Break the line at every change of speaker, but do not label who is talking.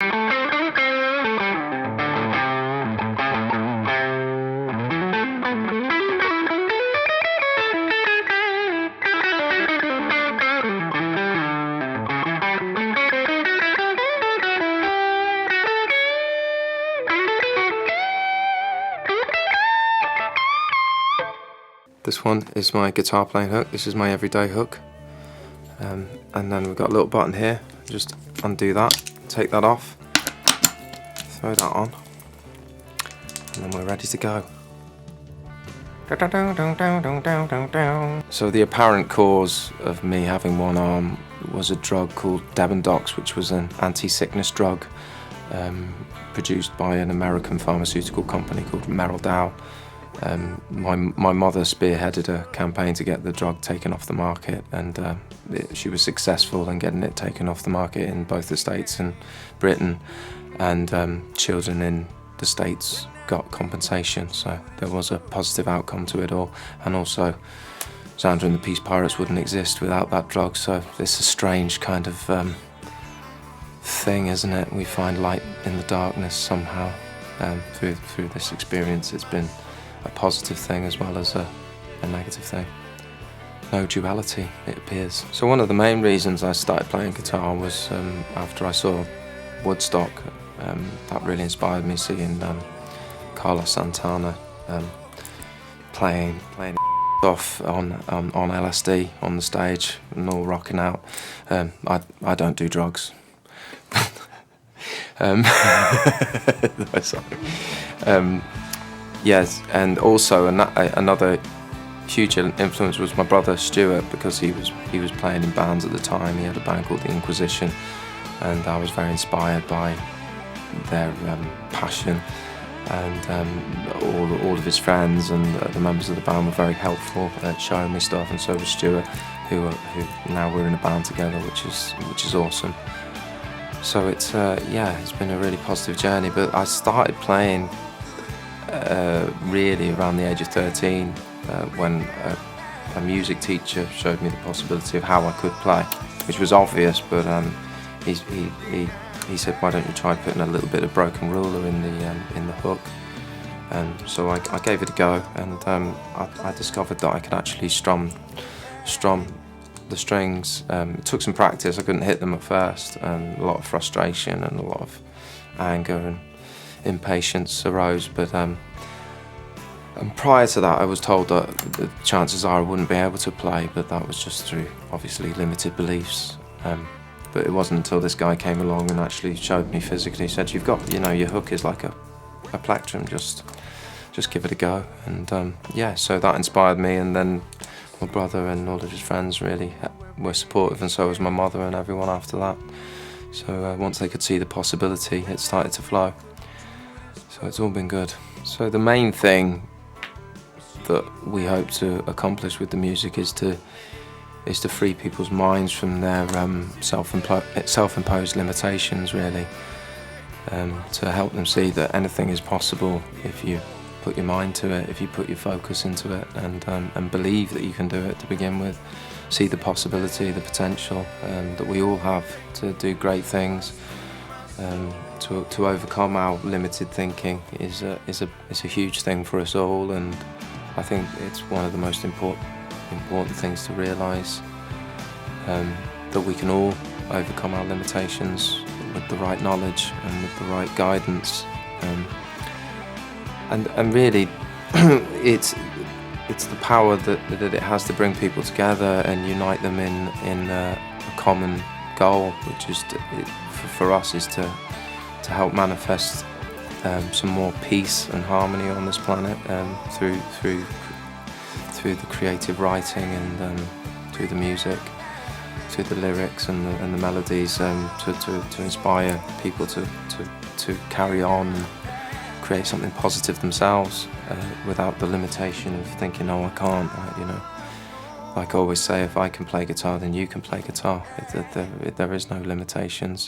This one is my guitar playing hook. This is my everyday hook. And then we've got a little button here. Just undo that, take that off, throw that on, and then we're ready to go. So the apparent cause of me having one arm was a drug called Debendox, which was an anti-sickness drug produced by an American pharmaceutical company called Merrill Dow. My mother spearheaded a campaign to get the drug taken off the market, and she was successful in getting it taken off the market in both the States and Britain, and children in the States got compensation, so there was a positive outcome to it all. And also Xander and the Peace Pirates wouldn't exist without that drug, so it's a strange kind of thing, isn't it? We find light in the darkness somehow through this experience. It's been a positive thing as well as a negative thing. No duality, it appears. So one of the main reasons I started playing guitar was after I saw Woodstock. That really inspired me, seeing Carlos Santana playing off on LSD on the stage and all rocking out. I don't do drugs. Sorry. Yes, and also another huge influence was my brother Stuart, because he was playing in bands at the time. He had a band called The Inquisition, and I was very inspired by their passion, and all of his friends and the members of the band were very helpful at showing me stuff, and so was Stuart, who now we're in a band together, which is awesome. So it's been a really positive journey. But I started playing really around the age of 13 when a music teacher showed me the possibility of how I could play, which was obvious, but he said, why don't you try putting a little bit of broken ruler in the hook? And so I gave it a go, and I discovered that I could actually strum the strings. It took some practice. I couldn't hit them at first, and a lot of frustration and a lot of anger and impatience arose, but and prior to that I was told that the chances are I wouldn't be able to play, but that was just through obviously limited beliefs. But it wasn't until this guy came along and actually showed me physically. He said, you've got, your hook is like a plectrum, just give it a go. And so that inspired me, and then my brother and all of his friends really were supportive, and so was my mother and everyone after that. So once they could see the possibility, it started to flow. So it's all been good. So the main thing that we hope to accomplish with the music is to free people's minds from their self-imposed limitations, really. To help them see that anything is possible if you put your mind to it, if you put your focus into it, and believe that you can do it to begin with. See the possibility, the potential that we all have to do great things. To overcome our limited thinking is a huge thing for us all, and I think it's one of the most important things to realise, that we can all overcome our limitations with the right knowledge and with the right guidance, and really it's the power that it has to bring people together and unite them in a common goal, which is for us is to help manifest some more peace and harmony on this planet through the creative writing and through the music, through the lyrics and the melodies, to inspire people to carry on and create something positive themselves without the limitation of thinking, oh, I can't. Like I always say, if I can play guitar, then you can play guitar. There is no limitations.